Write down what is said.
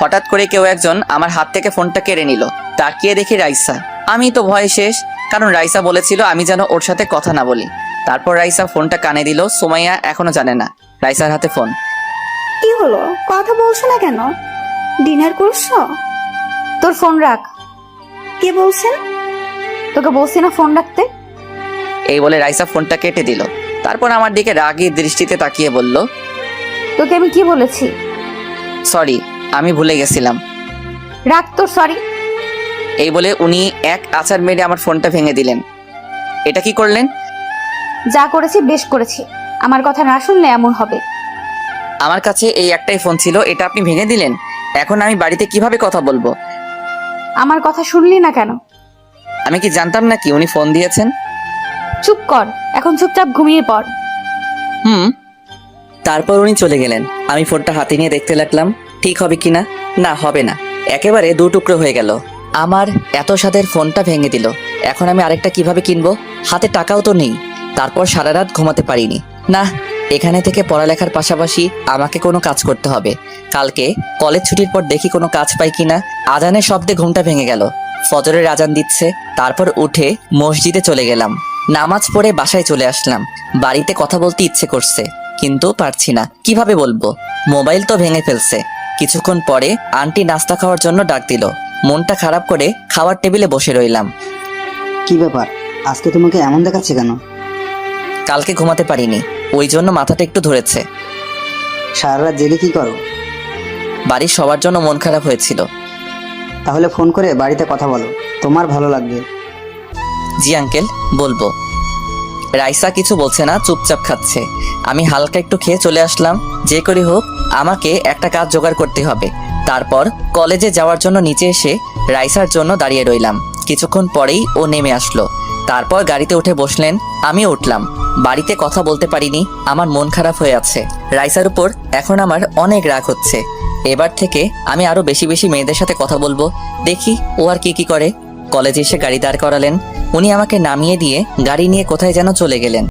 হঠাৎ করে কেউ একজন আমার হাত থেকে ফোনটা কেড়ে নিল। তাকিয়ে দেখি রাইসা। আমি তো ভয় শেষ, কারণ রাইসা বলেছিল আমি যেন ওর সাথে কথা না বলি। তারপর রাইসা ফোনটা কানে দিল। সুমাইয়া এখনো জানে না রাইসার হাতে ফোন। কি হলো, কথা বলছো না কেন? ডিনার করছো? তোর ফোন রাখ। কে বলছেন? তোকে বলছি না ফোন রাখতে। এই বলে রাইসা ফোনটা কেটে দিল। তারপর আমার দিকে রাগী দৃষ্টিতে তাকিয়ে বলল, তোকে আমি কি বলেছি? সরি, আমি ভুলে গেছিলাম। রাখ তোর সরি। এই বলে উনি এক আছাড় মেরে আমার ফোনটা ভেঙে দিলেন। এটা কি করলেন? যা করেছি বেশ করেছি। আমার কথা না শুনলে এমন হবে। আমার কাছে এই একটাই ফোন ছিল, এটা আপনি ভেঙে দিলেন। এখন আমি বাড়িতে কিভাবে কথা বলবো? আমার কথা শুনলি না কেন? আমি কি জানতাম নাকি উনি ফোন দিয়েছেন? চুপ কর, এখন চুপচাপ ঘুমিয়ে পড়। তারপর উনি চলে গেলেন। আমি ফোনটা হাতে নিয়ে দেখতে লাগলাম ঠিক হবে কিনা। না, হবে না। একেবারে দু টুকরো হয়ে গেল। আমার এত স্বাদের ফোনটা ভেঙে দিল। এখন আমি আরেকটা কিভাবে কিনবো? হাতে টাকাও তো নেই। তারপর সারা রাত ঘুমাতে পারিনি। না, এখানে থেকে পড়ালেখার পাশাপাশি আমাকে কোনো কাজ করতে হবে। কালকে কলেজ ছুটির পর দেখি কোনো কাজ পাই কিনা। আজানের শব্দে ঘুমটা ভেঙে গেল। ফজরের আজান দিচ্ছে। তারপর উঠে মসজিদে চলে গেলাম। নামাজ পড়ে বাসায় চলে আসলাম। বাড়িতে কথা বলতে ইচ্ছে করছে, কিন্তু পারছি না। কিভাবে বলবো? মোবাইল তো ভেঙে ফেলছে। কিছুক্ষণ পরে আন্টি নাস্তা খাওয়ার জন্য ডাক দিল। মনটা খারাপ করে খাওয়ার টেবিলে বসে রইলাম। কি ব্যাপার, আজকে তোমাকে এমন দেখাচ্ছে কেন? কালকে ঘুমাতে পারিনি, ওই জন্য মাথাটা একটু ধরেছে। সারা রাত জেগে কি করো? বাড়ির সবার জন্য মন খারাপ হয়েছিল। তাহলে ফোন করে বাড়িতে কথা বলো, তোমার ভালো লাগবে। জি আঙ্কেল, বলবো। রাইসা কিছু বলছে না, চুপচাপ খাচ্ছে। আমি হালকা একটু খেয়ে চলে আসলাম। যে করি হোক আমাকে একটা কাজ জোগাড় করতে হবে। তারপর কলেজে যাওয়ার জন্য নিচে এসে রাইসার জন্য দাঁড়িয়ে রইলাম। কিছুক্ষণ পরেই ও নেমে আসলো। তারপর গাড়িতে উঠে বসলেন, আমিও উঠলাম। বাড়িতে কথা বলতে পারিনি, আমার মন খারাপ হয়ে আছে। রাইসার উপর এখন আমার অনেক রাগ হচ্ছে। এবার থেকে আমি আরো বেশি বেশি মেয়েদের সাথে কথা বলবো। দেখি ও আর কি কি করে। কলেজে এসে গাড়ি দাঁড় করালেন। উনি আমাকে নামিয়ে দিয়ে গাড়ি নিয়ে কোথায় যেন চলে গেলেন।